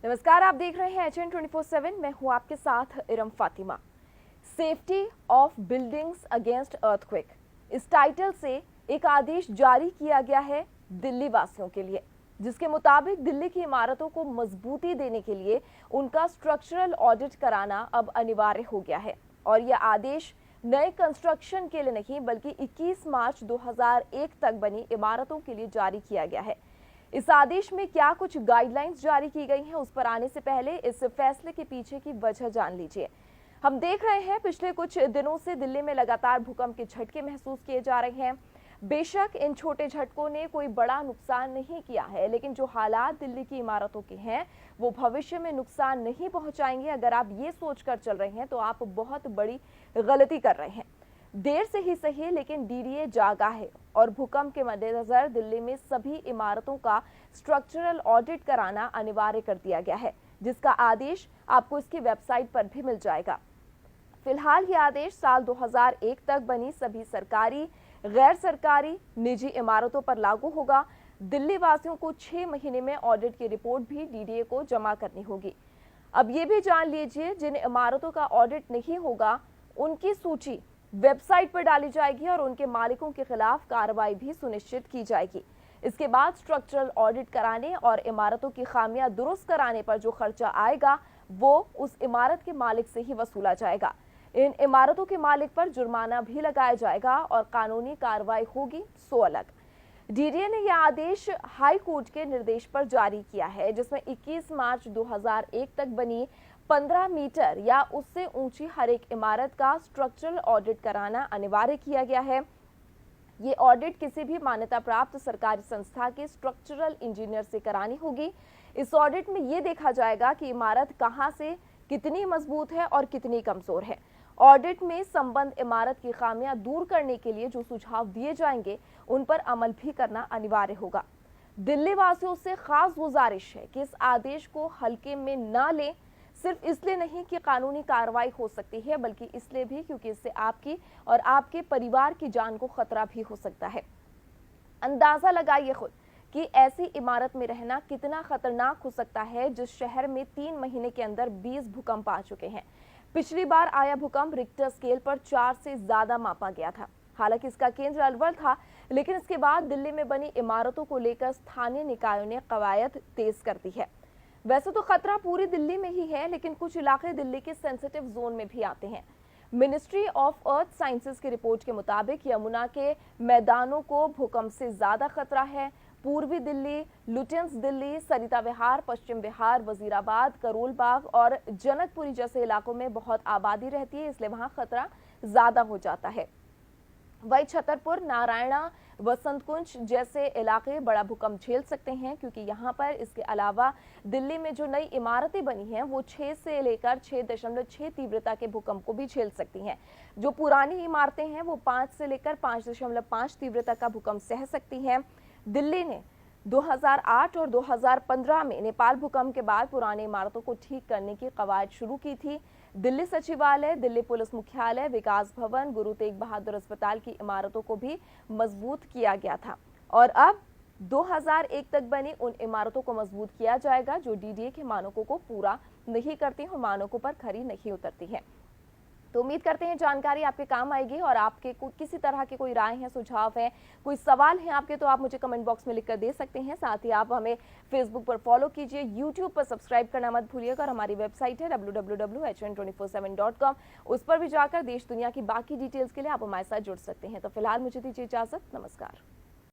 नमस्कार, आप देख रहे हैं HN24/7। मैं हूं आपके साथ Iram Fatima. Safety of buildings against earthquake, इस टाइटल से एक आदेश जारी किया गया है दिल्ली वासियों के लिए, जिसके मुताबिक दिल्ली की इमारतों को मजबूती देने के लिए उनका स्ट्रक्चरल ऑडिट कराना अब अनिवार्य हो गया है। और यह आदेश नए कंस्ट्रक्शन के लिए नहीं बल्कि 21 मार्च 2001 तक बनी इमारतों के लिए जारी किया गया है। इस आदेश में क्या कुछ गाइडलाइंस जारी की गई हैं, उस पर आने से पहले इस फैसले के पीछे की वजह जान लीजिए। हम देख रहे हैं पिछले कुछ दिनों से दिल्ली में लगातार भूकंप के झटके महसूस किए जा रहे हैं। बेशक इन छोटे झटकों ने कोई बड़ा नुकसान नहीं किया है, लेकिन जो हालात दिल्ली की इमारतों के हैं वो भविष्य में नुकसान नहीं पहुंचाएंगे। अगर आप ये सोचकर चल रहे हैं तो आप बहुत बड़ी गलती कर रहे हैं। देर से ही सही, लेकिन डीडीए जागा है और भूकंप के मद्देनजर दिल्ली में सभी इमारतों का स्ट्रक्चरल ऑडिट कराना अनिवार्य कर दिया गया है, जिसका आदेश आपको इसकी वेबसाइट पर भी मिल जाएगा। फिलहाल ये आदेश साल 2001 तक बनी सभी सरकारी, गैर सरकारी, निजी इमारतों पर लागू होगा। दिल्ली वासियों को 6 महीने में ऑडिट की रिपोर्ट भी डीडीए को जमा करनी होगी। अब ये भी जान लीजिए, जिन इमारतों का ऑडिट नहीं होगा उनकी सूची वेबसाइट पर डाली जाएगी और उनके मालिकों के खिलाफ कार्रवाई भी सुनिश्चित की जाएगी। इसके बाद स्ट्रक्चरल ऑडिट कराने और इमारतों की खामियां दुरुस्त कराने पर जो खर्चा आएगा वो उस इमारत के मालिक से ही वसूला जाएगा। इन इमारतों के मालिक पर जुर्माना भी लगाया जाएगा और कानूनी कार्रवाई होगी सो अलग। डीडीए ने यह आदेश हाई कोर्ट के निर्देश पर जारी किया है, जिसमें 21 मार्च 2001 तक बनी 15 मीटर या उससे ऊंची हर एक इमारत का स्ट्रक्चरल ऑडिट कराना अनिवार्य किया गया है। ये ऑडिट किसी भी मान्यता प्राप्त सरकारी संस्था के स्ट्रक्चरल इंजीनियर से करानी होगी। इस ऑडिट में ये देखा जाएगा कि इमारत कहां से कितनी मजबूत है और कितनी कमजोर है। ऑडिट में संबंध इमारत की खामियां दूर करने के लिए जो सुझाव दिए जाएंगे उन पर अमल भी करना अनिवार्य होगा। दिल्ली वासियों से खास गुजारिश है कि इस आदेश को हल्के में ना लें, सिर्फ इसलिए नहीं कि कानूनी कार्रवाई हो सकती है, बल्कि इसलिए भी क्योंकि इससे आपकी और आपके परिवार की जान को खतरा भी हो सकता है। अंदाजा लगाइए खुद कि ऐसी इमारत में रहना कितना खतरनाक हो सकता है, जिस शहर में 3 महीने के अंदर 20 भूकंप आ चुके हैं। पिछली बार आया भूकंप रिक्टर स्केल पर 4 से ज्यादा मापा गया था। हालांकि इसका केंद्र अलवर था, लेकिन इसके बाद दिल्ली में बनी इमारतों को लेकर स्थानीय निकायों ने कवायद तेज कर दी है। वैसे तो खतरा पूरी दिल्ली में ही है, लेकिन कुछ इलाके दिल्ली के सेंसिटिव जोन में भी आते हैं। मिनिस्ट्री ऑफ अर्थ साइंसेज की रिपोर्ट के मुताबिक यमुना के मैदानों को भूकंप से ज्यादा खतरा है। पूर्वी दिल्ली, लुटियंस दिल्ली, सरिता विहार, पश्चिम विहार, वजीराबाद, करोल बाग और जनकपुरी जैसे इलाकों में बहुत आबादी रहती है, इसलिए वहां खतरा ज्यादा हो जाता है। वही छतरपुर, नारायणा, वसंत कुंज जैसे इलाके बड़ा भूकंप झेल सकते हैं, क्योंकि यहाँ पर इसके अलावा दिल्ली में जो नई इमारतें बनी हैं वो 6 से लेकर 6.6 तीव्रता के भूकंप को भी झेल सकती हैं। जो पुरानी इमारतें हैं वो 5 से लेकर 5.5 तीव्रता का भूकंप सह सकती हैं। दिल्ली ने 2008 और 2015 में नेपाल भूकंप के बाद पुरानी इमारतों को ठीक करने की कवायद शुरू की थी। दिल्ली सचिवालय, दिल्ली पुलिस मुख्यालय, विकास भवन, गुरु तेग बहादुर अस्पताल की इमारतों को भी मजबूत किया गया था और अब 2001 तक बनी उन इमारतों को मजबूत किया जाएगा जो डीडीए के मानकों को पूरा नहीं करती और मानकों पर खरी नहीं उतरती है। तो उम्मीद करते हैं जानकारी आपके काम आएगी और आपके किसी तरह के कोई राय है, सुझाव है, कोई सवाल है आपके, तो आप मुझे कमेंट बॉक्स में लिखकर दे सकते हैं। साथ ही आप हमें फेसबुक पर फॉलो कीजिए, यूट्यूब पर सब्सक्राइब करना मत भूलिएगा और हमारी वेबसाइट है www.hn247.com, उस पर भी जाकर देश दुनिया की बाकी डिटेल्स के लिए आप हमारे साथ जुड़ सकते हैं। तो फिलहाल मुझे दीजिए इजाजत, नमस्कार।